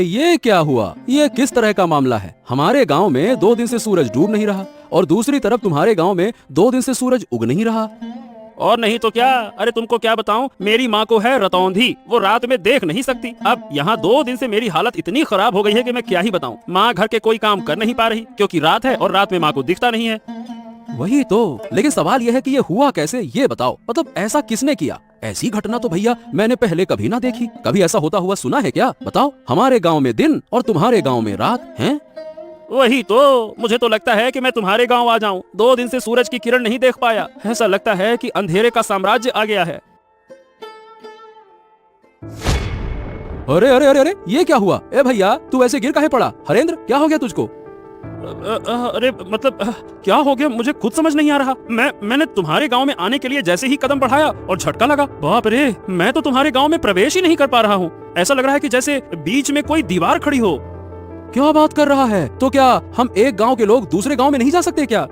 ये क्या हुआ? ये किस तरह का मामला है? हमारे गांव में 2 दिन से सूरज डूब नहीं रहा और दूसरी तरफ तुम्हारे गांव में 2 दिन से सूरज उग नहीं रहा। और नहीं तो क्या। अरे तुमको क्या बताऊं, मेरी माँ को है रतौंधी, वो रात में देख नहीं सकती। अब यहाँ 2 दिन से मेरी हालत इतनी खराब हो गई है कि मैं क्या ही बताऊं। माँ घर के कोई काम कर नहीं पा रही क्योंकि रात है और रात में माँ को दिखता नहीं है। वही तो, लेकिन सवाल यह है कि ये हुआ कैसे, ये बताओ। मतलब ऐसा किसने किया? ऐसी घटना तो भैया मैंने पहले कभी ना देखी। कभी ऐसा होता हुआ सुना है क्या? बताओ। हमारे गांव में दिन और तुम्हारे गांव में रात है। वही तो, मुझे तो लगता है कि मैं तुम्हारे गांव आ जाऊं। 2 दिन से सूरज की किरण नहीं देख पाया। ऐसा लगता है कि अंधेरे का साम्राज्य आ गया है। अरे अरे अरे अरे, ये क्या हुआ? ए भैया, तू ऐसे गिर काहे पड़ा? हरेंद्र, क्या हो गया तुझको? अरे मतलब क्या हो गया मुझे खुद समझ नहीं आ रहा। मैंने तुम्हारे गांव में आने के लिए जैसे ही कदम बढ़ाया और झटका लगा। बाप रे, मैं तो तुम्हारे गांव में प्रवेश ही नहीं कर पा रहा हूँ। ऐसा लग रहा है कि जैसे बीच में कोई दीवार खड़ी हो। क्या बात कर रहा है? तो क्या हम एक गांव के लोग दूसरे गांव में नहीं जा सकते क्या?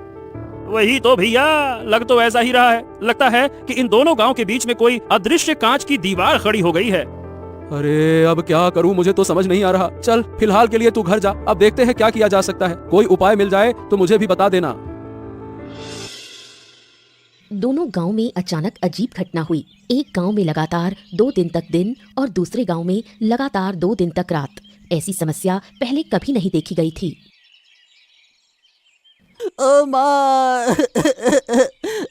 वही तो भैया, लग तो ऐसा ही रहा है। लगता है कि इन दोनों गांव के बीच में कोई अदृश्य कांच की दीवार खड़ी हो गई है। अरे अब क्या करूं, मुझे तो समझ नहीं आ रहा। चल फिलहाल के लिए तू घर जा, अब देखते हैं क्या किया जा सकता है। कोई उपाय मिल जाए तो मुझे भी बता देना। दोनों गांव में अचानक अजीब घटना हुई। एक गांव में लगातार 2 दिन तक दिन और दूसरे गांव में लगातार 2 दिन तक रात। ऐसी समस्या पहले कभी नहीं देखी गई थी। ओ माँ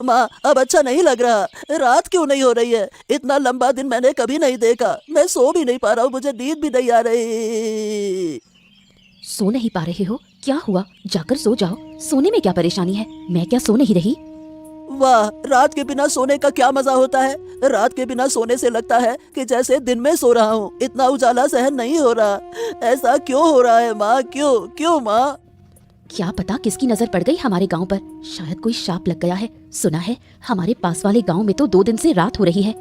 माँ, अब अच्छा नहीं लग रहा। रात क्यों नहीं हो रही है? इतना लंबा दिन मैंने कभी नहीं देखा। मैं सो भी नहीं पा रहा हूँ, मुझे नींद भी नहीं आ रही। सो नहीं पा रहे हो? क्या हुआ? जाकर सो जाओ। सोने में क्या परेशानी है? मैं क्या सो नहीं रही? वाह, रात के बिना सोने का क्या मजा होता है। रात के बिना सोने से लगता है कि जैसे दिन में सो रहा हूँ। इतना उजाला सहन नहीं हो रहा। ऐसा क्यों हो रहा है माँ? क्यों क्यों माँ? क्या पता किसकी नजर पड़ गई हमारे गांव पर। शायद कोई शाप लग गया है। सुना है हमारे पास वाले गांव में तो 2 दिन से रात हो रही है।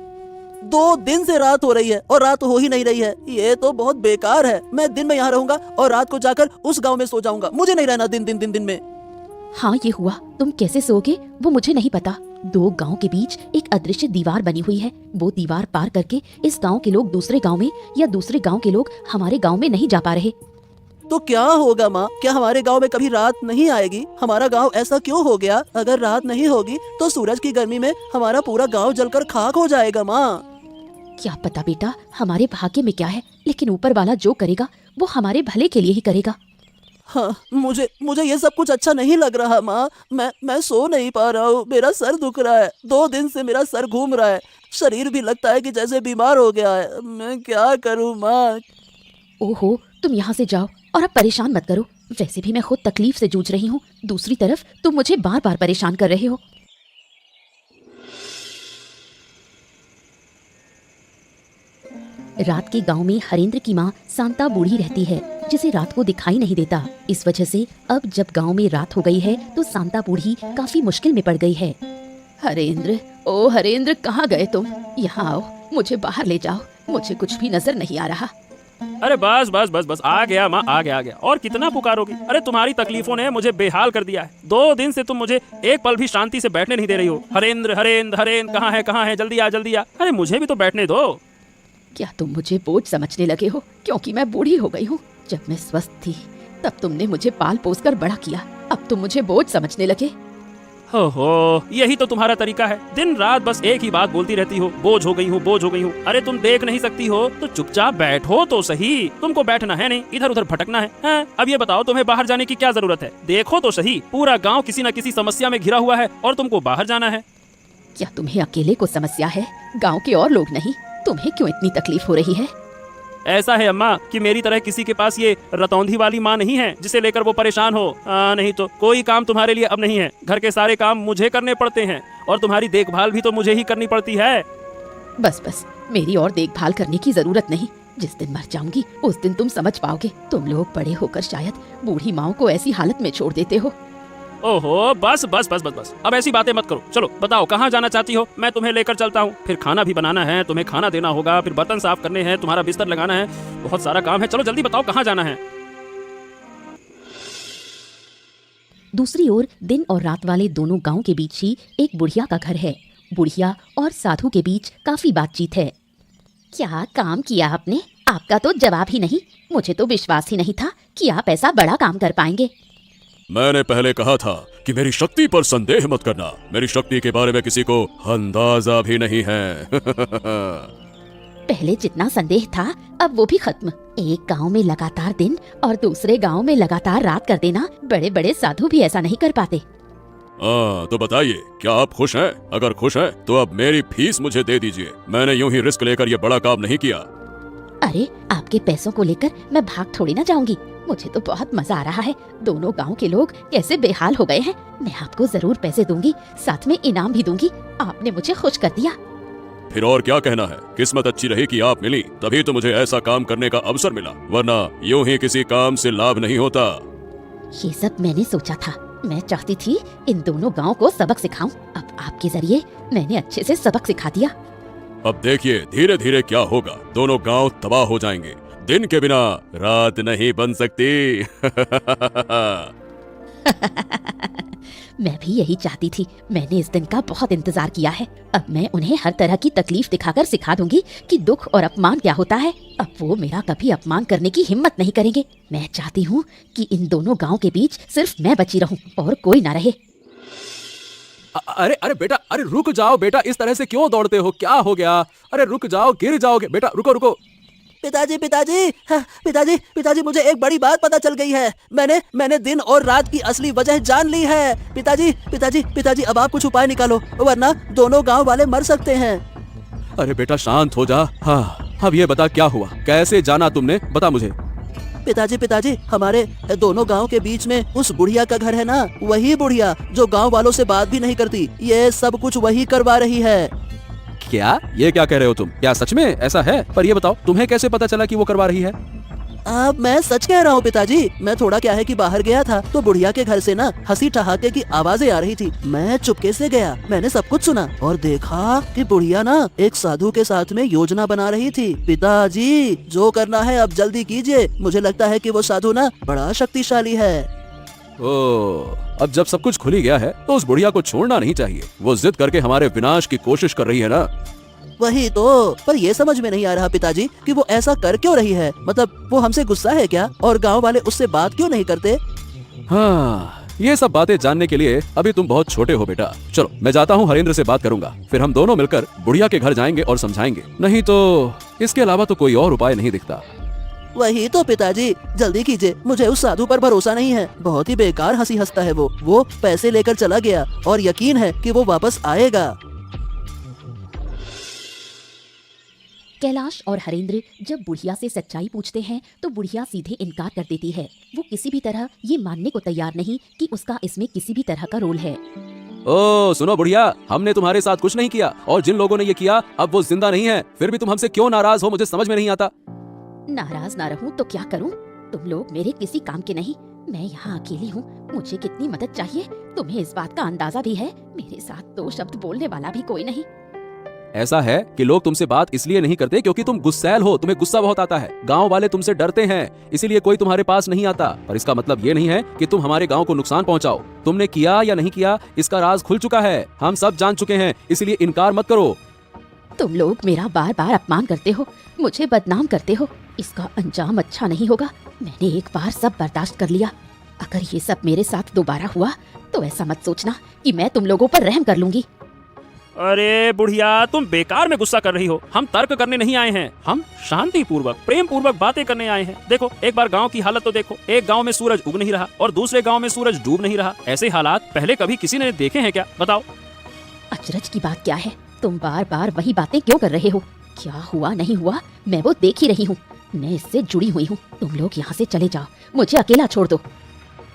2 दिन से रात हो रही है और रात हो ही नहीं रही है। ये तो बहुत बेकार है। मैं दिन में यहाँ रहूंगा और रात को जाकर उस गांव में सो जाऊंगा। मुझे नहीं रहना दिन में। हाँ, ये हुआ। तुम कैसे सोओगे वो मुझे नहीं पता। 2 गांव के बीच एक अदृश्य दीवार बनी हुई है। वो दीवार पार करके इस गांव के लोग दूसरे गांव में या दूसरे गांव के लोग हमारे गांव में नहीं जा पा रहे। तो क्या होगा माँ? क्या हमारे गांव में कभी रात नहीं आएगी? हमारा गांव ऐसा क्यों हो गया? अगर रात नहीं होगी तो सूरज की गर्मी में हमारा पूरा गांव जलकर खाक हो जाएगा माँ। क्या पता बेटा, हमारे भाग्य में क्या है। लेकिन ऊपर वाला जो करेगा वो हमारे भले के लिए ही करेगा। हाँ, मुझे ये सब कुछ अच्छा नहीं लग रहा माँ। मैं सो नहीं पा रहा हूँ। मेरा सर दुख रहा है। 2 दिन से मेरा सर घूम रहा है। शरीर भी लगता है कि जैसे बीमार हो गया है। मैं क्या करूँ माँ? ओहो, तुम यहाँ से जाओ और अब परेशान मत करो। वैसे भी मैं खुद तकलीफ से जूझ रही हूँ। दूसरी तरफ तुम मुझे बार बार परेशान कर रहे हो। रात के गांव में हरेंद्र की माँ शांता बूढ़ी रहती है, जिसे रात को दिखाई नहीं देता। इस वजह से अब जब गांव में रात हो गई है तो शांता बूढ़ी काफी मुश्किल में पड़ गई है। हरेंद्र, ओ हरेंद्र, कहाँ गए तुम? यहाँ आओ, मुझे बाहर ले जाओ। मुझे कुछ भी नजर नहीं आ रहा। अरे बस बस बस बस, आ गया माँ, आ गया। और कितना पुकारोगी? अरे तुम्हारी तकलीफों ने मुझे बेहाल कर दिया है। 2 दिन से तुम मुझे एक पल भी शांति से बैठने नहीं दे रही हो। हरेंद्र हरेंद्र हरेंद्र, कहाँ है? जल्दी आ जल्दी आ। अरे मुझे भी तो बैठने दो। क्या तुम मुझे बोझ समझने लगे हो क्योंकि मैं बूढ़ी हो गई हूँ? जब मैं स्वस्थ थी तब तुमने मुझे पाल पोस कर बड़ा किया। अब तुम मुझे बोझ समझने लगे। हो, यही तो तुम्हारा तरीका है। दिन रात बस एक ही बात बोलती रहती हो, बोझ हो गई हूँ, बोझ हो गई हूँ। अरे तुम देख नहीं सकती हो तो चुपचाप बैठो तो सही। तुमको बैठना है नहीं, इधर उधर भटकना है? अब ये बताओ, तुम्हें बाहर जाने की क्या जरूरत है? देखो तो सही, पूरा गांव किसी न किसी समस्या में घिरा हुआ है और तुमको बाहर जाना है। क्या तुम्हें अकेले को समस्या है? गाँव के और लोग नहीं? तुम्हें क्यों इतनी तकलीफ हो रही है? ऐसा है अम्मा कि मेरी तरह किसी के पास ये रतौंधी वाली माँ नहीं है जिसे लेकर वो परेशान हो। नहीं तो कोई काम तुम्हारे लिए अब नहीं है। घर के सारे काम मुझे करने पड़ते हैं और तुम्हारी देखभाल भी तो मुझे ही करनी पड़ती है। बस बस, मेरी और देखभाल करने की जरूरत नहीं। जिस दिन मर जाऊंगी उस दिन तुम समझ पाओगे। तुम लोग बड़े होकर शायद बूढ़ी माँ को ऐसी हालत में छोड़ देते हो। ओहो, बस बस बस बस बस, अब ऐसी बातें मत करो। चलो बताओ कहाँ जाना चाहती हो, मैं तुम्हें लेकर चलता हूँ। फिर खाना भी बनाना है, तुम्हें खाना देना होगा, फिर बर्तन साफ करने हैं, तुम्हारा बिस्तर लगाना है, बहुत सारा काम है। चलो जल्दी बताओ कहाँ जाना है। दूसरी ओर दिन और रात वाले दोनों गांव के बीच ही एक बुढ़िया का घर है। बुढ़िया और साधु के बीच काफी बातचीत है। क्या काम किया आपने? आपका तो जवाब ही नहीं। मुझे तो विश्वास ही नहीं था कि आप ऐसा बड़ा काम कर पाएंगे। मैंने पहले कहा था कि मेरी शक्ति पर संदेह मत करना। मेरी शक्ति के बारे में किसी को अंदाजा भी नहीं है। पहले जितना संदेह था अब वो भी खत्म। एक गांव में लगातार दिन और दूसरे गांव में लगातार रात कर देना, बड़े बड़े साधु भी ऐसा नहीं कर पाते। तो बताइए, क्या आप खुश हैं? अगर खुश हैं, तो अब मेरी फीस मुझे दे दीजिए। मैंने यूं ही रिस्क लेकर ये बड़ा काम नहीं किया। अरे आपके पैसों को लेकर मैं भाग थोड़ी ना जाऊंगी। मुझे तो बहुत मजा आ रहा है। दोनों गांव के लोग कैसे बेहाल हो गए हैं। मैं आपको जरूर पैसे दूंगी, साथ में इनाम भी दूंगी। आपने मुझे खुश कर दिया। फिर और क्या कहना है? किस्मत अच्छी रही कि आप मिली, तभी तो मुझे ऐसा काम करने का अवसर मिला, वरना यूं ही किसी काम से लाभ नहीं होता। ये सब मैंने सोचा था। मैं चाहती थी इन दोनों गांव को सबक सिखाऊं। अब आपके जरिए मैंने अच्छे से सबक सिखा दिया। अब देखिए धीरे धीरे क्या होगा। दोनों गांव तबाह हो जाएंगे। दिन के बिना रात नहीं बन सकती। मैं भी यही चाहती थी। मैंने इस दिन का बहुत इंतजार किया है। अब मैं उन्हें हर तरह की तकलीफ दिखाकर सिखा दूंगी कि दुख और अपमान क्या होता है। अब वो मेरा कभी अपमान करने की हिम्मत नहीं करेंगे। मैं चाहती हूँ कि इन दोनों गांव के बीच सिर्फ मैं बची रहूं और कोई ना रहे। अरे अरे बेटा, अरे रुक जाओ बेटा, इस तरह से क्यों दौड़ते हो? क्या हो गया? अरे रुक जाओ, गिर जाओगे बेटा। रुको रुको। पिताजी पिताजी, हाँ, पिताजी पिताजी, मुझे एक बड़ी बात पता चल गई है। मैंने दिन और रात की असली वजह जान ली है। पिताजी पिताजी पिताजी, अब आप कुछ उपाय निकालो, वरना दोनों गांव वाले मर सकते हैं। अरे बेटा शांत हो जा। हाँ, अब ये बता क्या हुआ, कैसे जाना तुमने, बता मुझे। पिताजी पिताजी, हमारे दोनों गांव के बीच में उस बुढ़िया का घर है ना, वही बुढ़िया जो गांव वालों से बात भी नहीं करती, ये सब कुछ वही करवा रही है। क्या? ये क्या कह रहे हो तुम? क्या सच में ऐसा है? पर ये बताओ, तुम्हें कैसे पता चला कि वो करवा रही है? अब मैं सच कह रहा हूँ पिताजी। मैं थोड़ा क्या है कि बाहर गया था, तो बुढ़िया के घर से ना हंसी ठहाके की आवाजें आ रही थी। मैं चुपके से गया, मैंने सब कुछ सुना और देखा कि बुढ़िया ना एक साधु के साथ में योजना बना रही थी। पिताजी, जो करना है अब जल्दी कीजिए। मुझे लगता है कि वो साधु ना बड़ा शक्तिशाली है। अब जब सब कुछ खुल ही गया है, तो उस बुढ़िया को छोड़ना नहीं चाहिए। वो जिद करके हमारे विनाश की कोशिश कर रही है ना। वही तो, पर ये समझ में नहीं आ रहा पिताजी कि वो ऐसा कर क्यों रही है। मतलब वो हमसे गुस्सा है क्या, और गांव वाले उससे बात क्यों नहीं करते? हाँ, ये सब बातें जानने के लिए अभी तुम बहुत छोटे हो बेटा। चलो मैं जाता हूँ, हरेंद्र से बात करूंगा, फिर हम दोनों मिलकर बुढ़िया के घर जाएंगे और समझाएंगे। नहीं तो इसके अलावा तो कोई और उपाय नहीं दिखता। वही तो पिताजी, जल्दी कीजिए। मुझे उस साधु पर भरोसा नहीं है। बहुत ही बेकार हंसी हंसता है वो पैसे लेकर चला गया और यकीन है कि वो वापस आएगा। कैलाश और हरेंद्र जब बुढ़िया से सच्चाई पूछते हैं तो बुढ़िया सीधे इनकार कर देती है। वो किसी भी तरह ये मानने को तैयार नहीं कि उसका इसमें किसी भी तरह का रोल है। ओ सुनो बुढ़िया, हमने तुम्हारे साथ कुछ नहीं किया, और जिन लोगों ने ये किया अब वो जिंदा नहीं है। फिर भी तुम हमसे क्यों नाराज हो, मुझे समझ में नहीं आता। नाराज ना रहूं तो क्या करूं? तुम लोग मेरे किसी काम के नहीं। मैं यहाँ अकेली हूँ। मुझे कितनी मदद चाहिए तुम्हें इस बात का अंदाजा भी है। मेरे साथ दो शब्द बोलने वाला भी कोई नहीं। ऐसा है कि लोग तुमसे बात इसलिए नहीं करते क्योंकि तुम गुस्सैल हो, तुम्हें गुस्सा बहुत आता है। गांव वाले तुमसे डरते हैं, इसीलिए कोई तुम्हारे पास नहीं आता। पर इसका मतलब ये नहीं है कि तुम हमारे गांव को नुकसान पहुंचाओ। तुमने किया या नहीं किया, इसका राज खुल चुका है, हम सब जान चुके हैं, इसलिए इनकार मत करो। तुम लोग मेरा बार बार अपमान करते हो, मुझे बदनाम करते हो। इसका अंजाम अच्छा नहीं होगा। मैंने एक बार सब बर्दाश्त कर लिया। अगर ये सब मेरे साथ दोबारा हुआ तो ऐसा मत सोचना कि मैं तुम लोगों पर रहम कर लूंगी। अरे बुढ़िया, तुम बेकार में गुस्सा कर रही हो। हम तर्क करने नहीं आए हैं, हम शांति पूर्वक प्रेम पूर्वक बातें करने आए हैं। देखो, एक बार गांव की हालत तो देखो। एक गांव में सूरज उग नहीं रहा और दूसरे गांव में सूरज डूब नहीं रहा। ऐसे हालात पहले कभी किसी ने देखे हैं क्या? बताओ। अचरज की बात क्या है? तुम बार बार वही बातें क्यों कर रहे हो? क्या हुआ नहीं हुआ मैं वो देख ही रही हूँ। मैं इससे जुड़ी हुई हूँ। तुम लोग यहाँ से चले जाओ, मुझे अकेला छोड़ दो।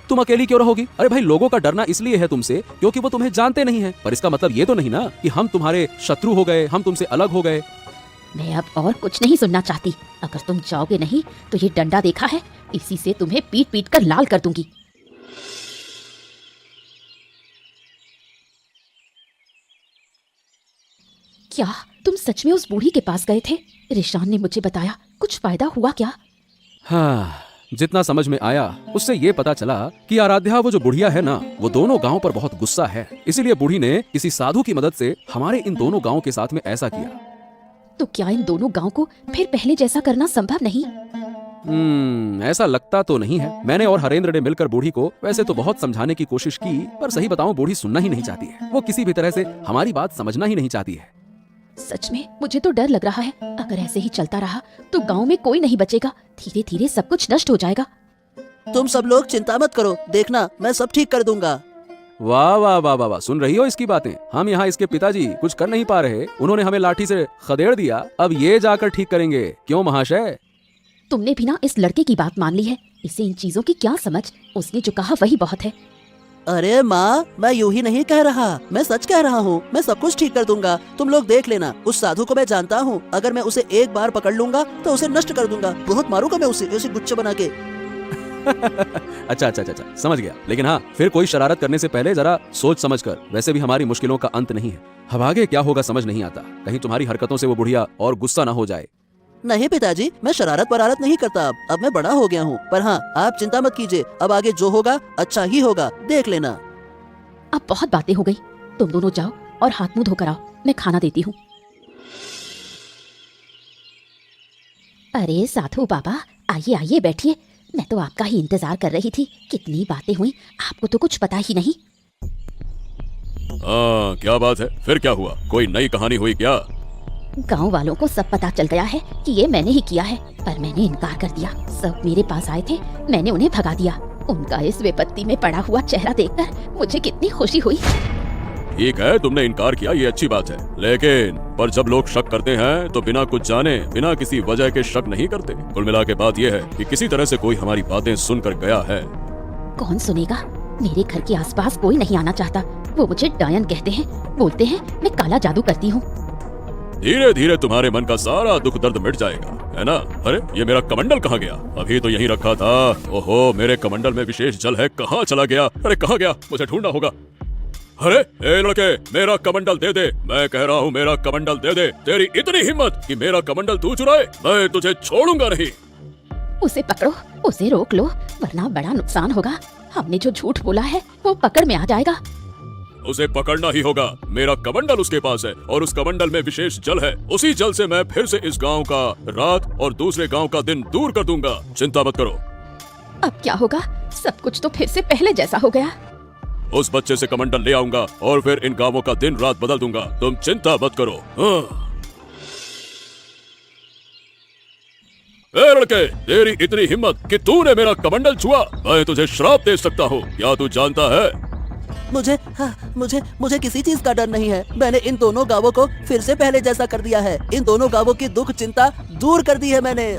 तुम अकेली क्यों रहोगी? अरे भाई, लोगों का डरना इसलिए है तुमसे क्योंकि वो तुम्हें जानते नहीं हैं। पर इसका मतलब ये तो नहीं ना कि हम तुम्हारे शत्रु हो गए, हम तुमसे अलग हो गए। मैं अब और कुछ नहीं सुनना चाहती। अगर तुम जाओगे नहीं तो ये डंडा देखा है, इसी से तुम्हें पीट पीट कर लाल कर दूंगी। क्या तुम सच में उस बूढ़ी के पास गए थे? रिशान ने मुझे बताया। कुछ फायदा हुआ क्या? हाँ, जितना समझ में आया उससे ये पता चला कि आराध्या, वो जो बुढ़िया है ना, वो दोनों गांव पर बहुत गुस्सा है। इसीलिए बूढ़ी ने किसी साधु की मदद से हमारे इन दोनों गांव के साथ में ऐसा किया। तो क्या इन दोनों गांव को फिर पहले जैसा करना संभव नहीं? ऐसा लगता तो नहीं है। मैंने और हरेंद्र ने मिलकर बूढ़ी को वैसे तो बहुत समझाने की कोशिश की, पर सही बताऊं बूढ़ी सुनना ही नहीं चाहती है। वो किसी भी तरह से हमारी बात समझना ही नहीं चाहती है। सच में मुझे तो डर लग रहा है। अगर ऐसे ही चलता रहा तो गांव में कोई नहीं बचेगा। धीरे धीरे सब कुछ नष्ट हो जाएगा। तुम सब लोग चिंता मत करो, देखना मैं सब ठीक कर दूंगा। वाह वाह वाह वाह वाह, सुन रही हो इसकी बातें? हम यहाँ इसके पिताजी कुछ कर नहीं पा रहे, उन्होंने हमें लाठी से खदेड़ दिया, अब ये जाकर ठीक करेंगे। क्यों महाशय? तुमने भी ना इस लड़के की बात मान ली है। इसे इन चीजों की क्या समझ? उसने जो कहा वही बहुत है। अरे माँ, मैं यूं ही नहीं कह रहा, मैं सच कह रहा हूँ। मैं सब कुछ ठीक कर दूंगा, तुम लोग देख लेना। उस साधु को मैं जानता हूँ, अगर मैं उसे एक बार पकड़ लूंगा तो उसे नष्ट कर दूंगा। बहुत मारूंगा मैं उसे गुच्छे बना के। अच्छा, समझ गया। लेकिन हाँ, फिर कोई शरारत करने से पहले जरा सोच समझ कर। वैसे भी हमारी मुश्किलों का अंत नहीं है। अब आगे क्या होगा समझ नहीं आता। कहीं तुम्हारी हरकतों से वो बुढ़िया और गुस्सा ना हो जाए। नहीं पिताजी, मैं शरारत वरारत नहीं करता। अब मैं बड़ा हो गया हूँ। पर हाँ, आप चिंता मत कीजिए, अब आगे जो होगा अच्छा ही होगा, देख लेना। अब बहुत बातें हो गई। तुम दोनों जाओ और हाथ मुंह धोकर आओ, मैं खाना देती हूँ। अरे साधु बाबा, आइए आइए बैठिए। मैं तो आपका ही इंतजार कर रही थी। कितनी बातें हुई, आपको तो कुछ पता ही नहीं। क्या बात है? फिर क्या हुआ? कोई नई कहानी हुई क्या? गांव वालों को सब पता चल गया है कि ये मैंने ही किया है, पर मैंने इनकार कर दिया। सब मेरे पास आए थे, मैंने उन्हें भगा दिया। उनका इस विपत्ति में पड़ा हुआ चेहरा देखकर मुझे कितनी खुशी हुई। ठीक है, तुमने इनकार किया, ये अच्छी बात है। लेकिन पर जब लोग शक करते हैं तो बिना कुछ जाने, बिना किसी वजह के शक नहीं करते। कुल मिला के बात यह है कि किसी तरह से कोई हमारी बातें सुनकर गया है। कौन सुनेगा? मेरे घर के आसपास कोई नहीं आना चाहता। वो मुझे डायन कहते हैं, बोलते हैं मैं काला जादू करती हूँ। धीरे धीरे तुम्हारे मन का सारा दुख दर्द मिट जाएगा, है ना? अरे ये मेरा कमंडल कहाँ गया? अभी तो यहीं रखा था। ओहो, मेरे कमंडल में विशेष जल है, कहाँ चला गया? अरे कहाँ गया? मुझे ढूंढना होगा। अरे ए लड़के, मेरा कमंडल दे दे। मैं कह रहा हूँ मेरा कमंडल दे दे। तेरी इतनी हिम्मत कि मेरा कमंडल तू चुराए? मैं तुझे छोड़ूंगा नहीं। उसे पकड़ो, उसे रोक लो, वरना बड़ा नुकसान होगा। हमने जो झूठ बोला है वो पकड़ में आ जाएगा। उसे पकड़ना ही होगा। मेरा कमंडल उसके पास है और उस कमंडल में विशेष जल है। उसी जल से मैं फिर से इस गांव का रात और दूसरे गांव का दिन दूर कर दूंगा। चिंता मत करो। अब क्या होगा? सब कुछ तो फिर से पहले जैसा हो गया। उस बच्चे से कमंडल ले आऊंगा और फिर इन गांवों का दिन रात बदल दूंगा। तुम चिंता मत करो। ए लड़के, तेरी इतनी हिम्मत कि तूने मेरा कमंडल छुआ, मैं तुझे श्राप दे सकता हूँ। क्या तू जानता है? मुझे किसी चीज का डर नहीं है। मैंने इन दोनों गांवों को फिर से पहले जैसा कर दिया है। इन दोनों गांवों की दुख चिंता दूर कर दी है मैंने।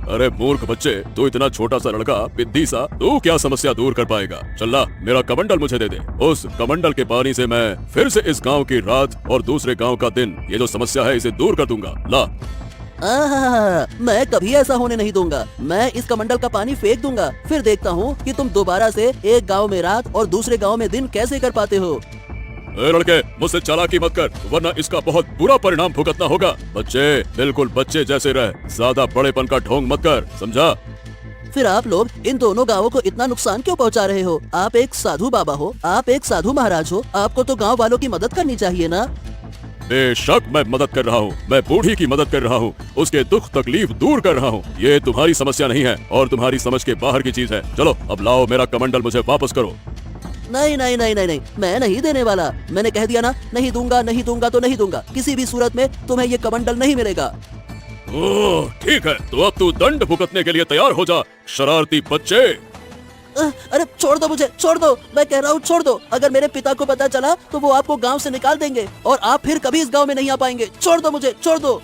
अरे मूर्ख बच्चे, तू इतना छोटा सा लड़का, पिद्दी सा, तू क्या समस्या दूर कर पाएगा? चल मेरा कमंडल मुझे दे दे। उस कमंडल के पानी से मैं फिर से इस गांव की रात और दूसरे गांव का दिन, ये जो समस्या है इसे दूर कर दूंगा। ला। मैं कभी ऐसा होने नहीं दूंगा। मैं इस कमंडल का पानी फेंक दूंगा, फिर देखता हूँ कि तुम दोबारा से एक गांव में रात और दूसरे गांव में दिन कैसे कर पाते हो। ए लड़के, मुझसे चालाकी मत कर, वरना इसका बहुत बुरा परिणाम भुगतना होगा। बच्चे, बिल्कुल बच्चे जैसे रह, ज्यादा बड़ेपन का ढोंग मत कर, समझा? फिर आप लोग इन दोनों गांवों को इतना नुकसान क्यों पहुंचा रहे हो? आप एक साधु बाबा हो, आप एक साधु महाराज हो, आपको तो गांव वालों की मदद करनी चाहिए ना। बेशक मैं मदद कर रहा हूँ, मैं बूढ़ी की मदद कर रहा हूँ, उसके दुख तकलीफ दूर कर रहा हूँ। ये तुम्हारी समस्या नहीं है और तुम्हारी समझ के बाहर की चीज है। चलो अब लाओ मेरा कमंडल, मुझे वापस करो। नहीं, मैं नहीं देने वाला। मैंने कह दिया ना, नहीं दूंगा, नहीं दूंगा तो नहीं दूंगा। किसी भी सूरत में तुम्हें ये कमंडल नहीं मिलेगा। ओह ठीक है, तो अब तू दंड भुगतने के लिए तैयार हो जा, शरारती बच्चे। अरे छोड़ दो मुझे, छोड़ दो, मैं कह रहा हूँ छोड़ दो। अगर मेरे पिता को पता चला तो वो आपको गांव से निकाल देंगे और आप फिर कभी इस गांव में नहीं आ पाएंगे। छोड़ दो मुझे, छोड़ दो।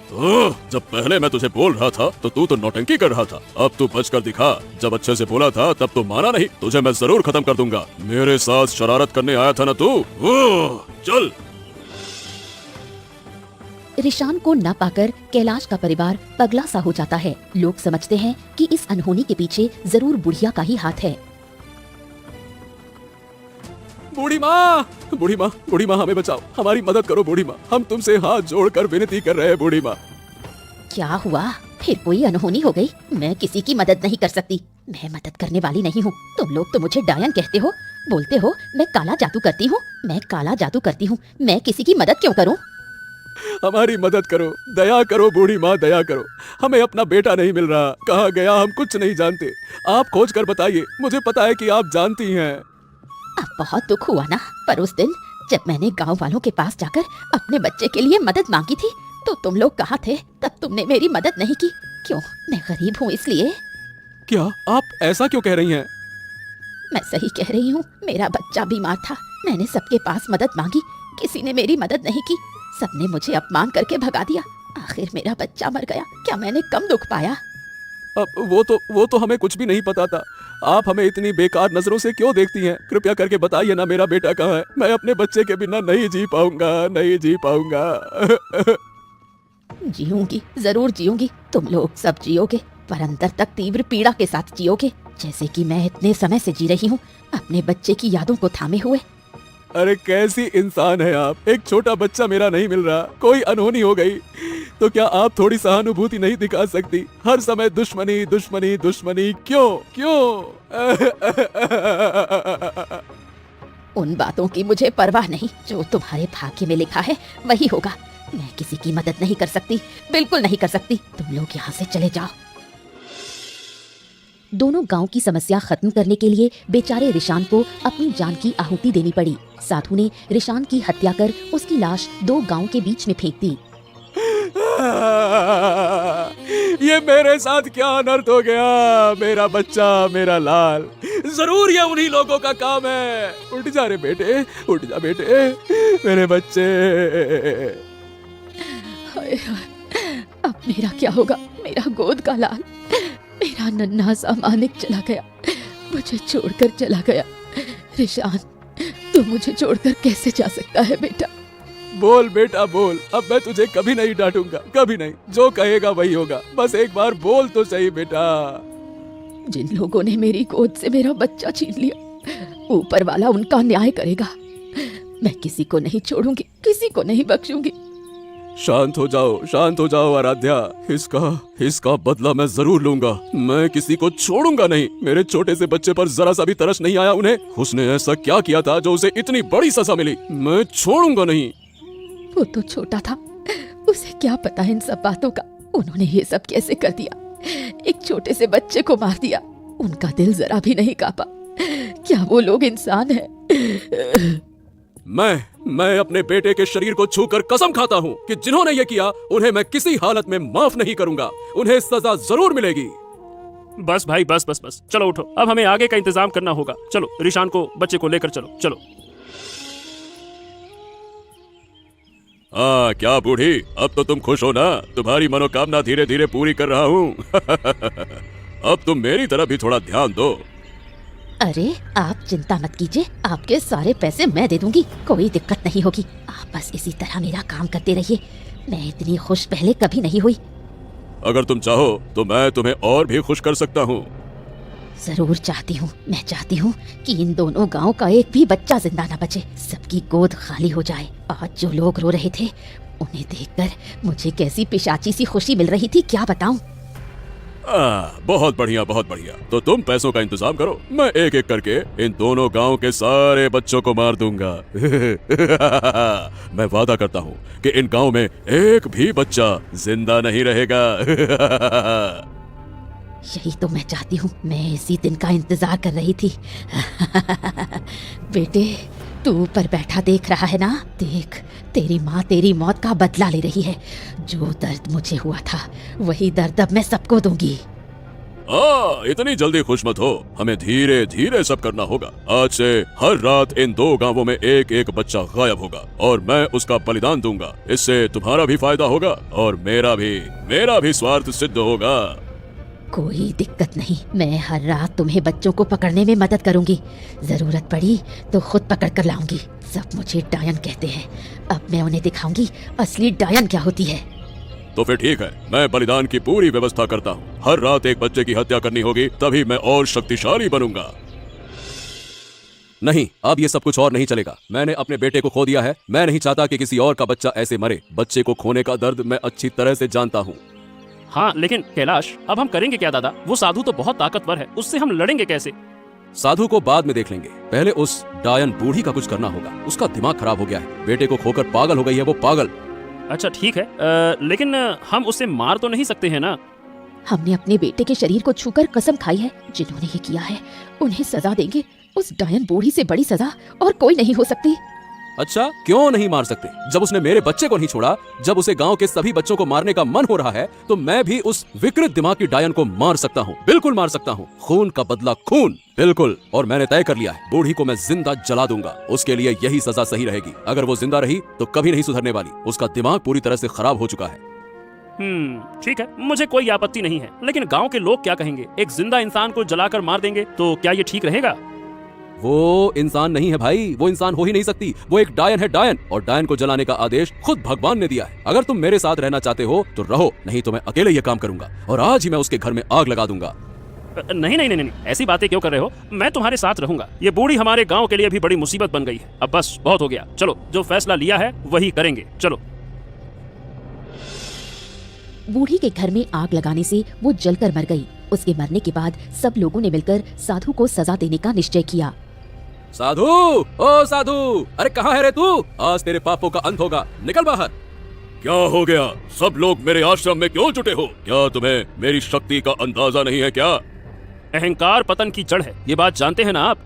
जब पहले मैं तुझे बोल रहा था तो तू तो नौटंकी कर रहा था, अब तू बच कर दिखा। जब अच्छे से बोला था तब तो माना नहीं। तुझे मैं जरूर खत्म कर दूंगा। मेरे साथ शरारत करने आया था ना तू? चल। रिशान को न पाकर कैलाश का परिवार पगला सा हो जाता है। लोग समझते हैं कि इस अनहोनी के पीछे जरूर बुढ़िया का ही हाथ है। बूढ़ी माँ हमें बचाओ, हमारी मदद करो बूढ़ी माँ, हम तुमसे हाथ जोड़कर विनती कर रहे हैं बूढ़ी माँ। क्या हुआ? फिर कोई अनहोनी हो गई? मैं किसी की मदद नहीं कर सकती, मैं मदद करने वाली नहीं हूँ। तुम लोग तो मुझे डायन कहते हो, बोलते हो मैं काला जादू करती हूँ, मैं काला जादू करती हूँ, मैं किसी की मदद क्यों करूँ? हमारी मदद करो, दया करो बूढ़ी माँ, दया करो। हमें अपना बेटा नहीं मिल रहा, कहाँ गया हम कुछ नहीं जानते। आप खोज कर बताइए, मुझे पता है कि आप जानती हैं। अब बहुत दुख हुआ ना, पर उस दिन जब मैंने गांव वालों के पास जाकर अपने बच्चे के लिए मदद मांगी थी तो तुम लोग कहाँ थे? तब तुमने मेरी मदद नहीं की। क्यों? मैं गरीब हूँ इसलिए? क्या आप ऐसा क्यों कह रही हैं? मैं सही कह रही हूँ, मेरा बच्चा बीमार था, मैंने सबके पास मदद मांगी, किसी ने मेरी मदद नहीं की, सबने मुझे अपमान करके भगा दिया, आखिर मेरा बच्चा मर गया। क्या मैंने कम दुख पाया? अब वो तो हमें कुछ भी नहीं पता था। आप हमें इतनी बेकार नजरों से क्यों देखती हैं? कृपया करके बताइए ना, मेरा बेटा कहाँ है? मैं अपने बच्चे के बिना नहीं जी पाऊंगा, नहीं जी पाऊंगा। जीऊंगी, जरूर जीऊंगी, तुम लोग सब जियोगे, पर अंदर तक तीव्र पीड़ा के साथ जियोगे, जैसे कि मैं इतने समय से जी रही हूँ, अपने बच्चे की यादों को थामे हुए। अरे कैसी इंसान है आप! एक छोटा बच्चा मेरा नहीं मिल रहा, कोई अनहोनी हो गई तो क्या आप थोड़ी सहानुभूति नहीं दिखा सकती? हर समय दुश्मनी दुश्मनी दुश्मनी, क्यों क्यों? उन बातों की मुझे परवाह नहीं, जो तुम्हारे भाग्य में लिखा है वही होगा। मैं किसी की मदद नहीं कर सकती, बिल्कुल नहीं कर सकती। तुम लोग यहाँ से चले जाओ। दोनों गांव की समस्या खत्म करने के लिए बेचारे रिशान को अपनी जान की आहुति देनी पड़ी। साधु ने रिशान की हत्या कर उसकी लाश 2 गांव के बीच में फेंक दी। ये मेरे साथ क्या अनर्थ हो गया? मेरा बच्चा, मेरा लाल, जरूर ये उन्हीं लोगों का काम है। उठ जा रे बेटे, उठ जा बेटे, मेरे बच्चे। हाय हाय, अब मेरा क्या होगा? मेरा गोद का लाल, मेरा नन्हा सा मानिक चला गया, मुझे छोड़कर चला गया। रिशान, तू मुझे छोड़कर कैसे जा सकता है बेटा? बोल बेटा बोल, अब मैं तुझे कभी नहीं डांटूंगा, कभी नहीं। जो कहेगा वही होगा, बस एक बार बोल तो सही बेटा। जिन लोगों ने मेरी गोद से मेरा बच्चा छीन लिया, ऊपर वाला उनका न्याय करेगा। मैं किसी को नहीं छोड़ूंगी, किसी को नहीं बख्शूंगी। शांत हो जाओ आराध्या। इसका बदला मैं जरूर लूंगा। मैं किसी को छोड़ूंगा नहीं। मेरे छोटे से बच्चे पर जरा सा भी तरस नहीं आया उन्हें। उसने ऐसा क्या किया था जो उसे इतनी बड़ी सजा मिली? मैं छोड़ूंगा नहीं। वो तो छोटा था, उसे क्या पता इन सब बातों का। उन्होंने ये सब कैसे कर दिया? एक छोटे से बच्चे को मार दिया। उनका दिल जरा भी नहीं कांपा। क्या वो लोग इंसान हैं? मैं अपने बेटे के शरीर को छूकर कसम खाता हूँ कि जिन्होंने ये किया उन्हें मैं किसी हालत में माफ नहीं करूंगा। उन्हें सजा जरूर मिलेगी। बस भाई, बस बस बस, चलो उठो, अब हमें आगे का इंतजाम करना होगा। चलो रिशान को, बच्चे को लेकर चलो। चलो। हाँ क्या बूढ़ी, अब तो तुम खुश हो ना? तुम्हारी मनोकामना धीरे धीरे पूरी कर रहा हूँ। अब तुम मेरी तरफ भी थोड़ा ध्यान दो। अरे आप चिंता मत कीजिए, आपके सारे पैसे मैं दे दूंगी, कोई दिक्कत नहीं होगी। आप बस इसी तरह मेरा काम करते रहिए। मैं इतनी खुश पहले कभी नहीं हुई। अगर तुम चाहो तो मैं तुम्हें और भी खुश कर सकता हूँ। जरूर चाहती हूँ। मैं चाहती हूँ कि इन दोनों गांव का एक भी बच्चा जिंदा न बचे, सबकी गोद खाली हो जाए। आज जो लोग रो रहे थे, उन्हें देखकर मुझे कैसी पिशाची सी खुशी मिल रही थी, क्या बताऊं। बहुत बढ़िया, बहुत बढ़िया। तो तुम पैसों का इंतजाम करो, मैं एक एक करके इन दोनों गांव के सारे बच्चों को मार दूंगा। मैं वादा करता हूँ कि इन गांव में एक भी बच्चा जिंदा नहीं रहेगा। यही तो मैं चाहती हूँ, मैं इसी दिन का इंतजार कर रही थी। बेटे, तू ऊपर बैठा देख रहा है ना? देख, तेरी माँ तेरी मौत का बदला ले रही है। जो दर्द मुझे हुआ था वही दर्द अब मैं सबको दूंगी। इतनी जल्दी खुश मत हो, हमें धीरे धीरे सब करना होगा। आज से हर रात इन 2 गांवों में एक एक बच्चा गायब होगा और मैं उसका बलिदान दूंगा। इससे तुम्हारा भी फायदा होगा और मेरा भी स्वार्थ सिद्ध होगा। कोई दिक्कत नहीं, मैं हर रात तुम्हें बच्चों को पकड़ने में मदद करूंगी। जरूरत पड़ी तो खुद पकड़ कर लाऊंगी। सब मुझे डायन कहते हैं, अब मैं उन्हें दिखाऊंगी असली डायन क्या होती है। तो फिर ठीक है, मैं बलिदान की पूरी व्यवस्था करता हूँ। हर रात एक बच्चे की हत्या करनी होगी, तभी मैं और शक्तिशाली बनूंगा। नहीं, अब ये सब कुछ और नहीं चलेगा। मैंने अपने बेटे को खो दिया है। मैं नहीं चाहता कि किसी और का बच्चा ऐसे मरे। बच्चे को खोने का दर्द मैं अच्छी तरह से जानता हूँ। हाँ लेकिन कैलाश, अब हम करेंगे क्या दादा? वो साधु तो बहुत ताकतवर है, उससे हम लड़ेंगे कैसे? साधु को बाद में देख लेंगे, पहले उस डायन बूढ़ी का कुछ करना होगा। उसका दिमाग खराब हो गया है, बेटे को खोकर पागल हो गई है वो, पागल। अच्छा ठीक है, लेकिन हम उसे मार तो नहीं सकते हैं ना? हमने अपने बेटे के शरीर को छूकर कसम खाई है, जिन्होंने ये किया है उन्हें सजा देंगे। उस डायन बूढ़ी से बड़ी सजा और कोई नहीं हो सकती। अच्छा, क्यों नहीं मार सकते? जब उसने मेरे बच्चे को नहीं छोड़ा, जब उसे गांव के सभी बच्चों को मारने का मन हो रहा है, तो मैं भी उस विकृत दिमाग की डायन को मार सकता हूँ, बिल्कुल मार सकता हूँ। खून का बदला खून, बिल्कुल। और मैंने तय कर लिया है, बूढ़ी को मैं जिंदा जला दूंगा। उसके लिए यही सजा सही रहेगी। अगर वो जिंदा रही तो कभी नहीं सुधरने वाली। उसका दिमाग पूरी तरह से खराब हो चुका है। ठीक है, मुझे कोई आपत्ति नहीं है, लेकिन गांव के लोग क्या कहेंगे? एक जिंदा इंसान को जलाकर मार देंगे तो क्या ये ठीक रहेगा? वो इंसान नहीं है भाई, वो इंसान हो ही नहीं सकती। वो एक डायन है, डायन। और डायन को जलाने का आदेश खुद भगवान ने दिया है। अगर तुम मेरे साथ रहना चाहते हो तो रहो, नहीं तो मैं अकेले ये काम करूंगा और आज ही मैं उसके घर में आग लगा दूंगा। नहीं नहीं नहीं नहीं, ऐसी बातें क्यों कर रहे हो? मैं तुम्हारे साथ रहूंगा। ये बूढ़ी हमारे गांव के लिए भी बड़ी मुसीबत बन गई है। अब बस बहुत हो गया, चलो जो फैसला लिया है वही करेंगे, चलो। बूढ़ी के घर में आग लगाने से वो जलकर मर गई। उसके मरने के बाद सब लोगों ने मिलकर साधु को सजा देने का निश्चय किया। साधु, ओ साधु, अरे कहाँ है रे तू? आज तेरे पापों का अंत होगा, निकल बाहर। क्या हो गया? सब लोग मेरे आश्रम में क्यों जुटे हो? क्या तुम्हें मेरी शक्ति का अंदाजा नहीं है क्या? अहंकार पतन की जड़ है, ये बात जानते हैं ना आप?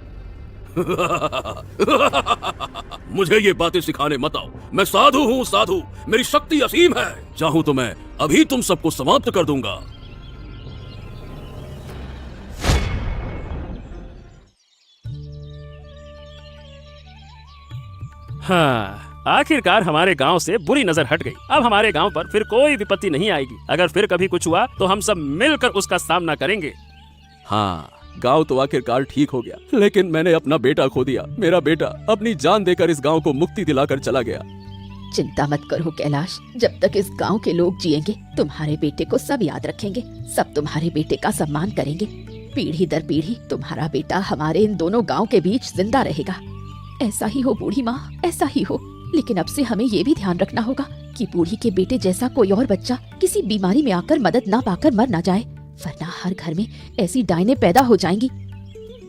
मुझे ये बातें सिखाने मत आओ। मैं साधु हूँ, साधु। मेरी शक्ति असीम है। चाहूँ तो मैं अभी तुम सबको समाप्त कर दूंगा। हाँ, आखिरकार हमारे गांव से बुरी नजर हट गई। अब हमारे गांव पर फिर कोई विपत्ति नहीं आएगी। अगर फिर कभी कुछ हुआ तो हम सब मिलकर उसका सामना करेंगे। हाँ, गांव तो आखिरकार ठीक हो गया, लेकिन मैंने अपना बेटा खो दिया। मेरा बेटा अपनी जान देकर इस गांव को मुक्ति दिलाकर चला गया। चिंता मत करो कैलाश, जब तक इस गांव के लोग जिएंगे तुम्हारे बेटे को सब याद रखेंगे। सब तुम्हारे बेटे का सम्मान करेंगे। पीढ़ी दर पीढ़ी तुम्हारा बेटा हमारे इन दोनों गांव के बीच जिंदा रहेगा। ऐसा ही हो बूढ़ी माँ, ऐसा ही हो। लेकिन अब से हमें ये भी ध्यान रखना होगा कि बूढ़ी के बेटे जैसा कोई और बच्चा किसी बीमारी में आकर मदद ना पाकर मर ना जाए, वरना हर घर में ऐसी डायनें पैदा हो जाएंगी।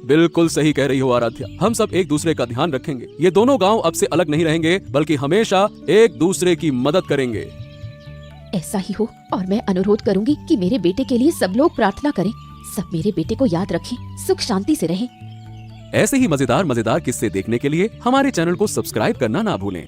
बिल्कुल सही कह रही हो आराध्या, हम सब एक दूसरे का ध्यान रखेंगे। ये दोनों गांव अब से अलग नहीं रहेंगे, बल्कि हमेशा एक दूसरे की मदद करेंगे। ऐसा ही हो। और मैं अनुरोध करूंगी कि मेरे बेटे के लिए सब लोग प्रार्थना करें। सब मेरे बेटे को याद रखें, सुख शांति से रहें। ऐसे ही मजेदार मजेदार किस्से देखने के लिए हमारे चैनल को सब्सक्राइब करना ना भूलें।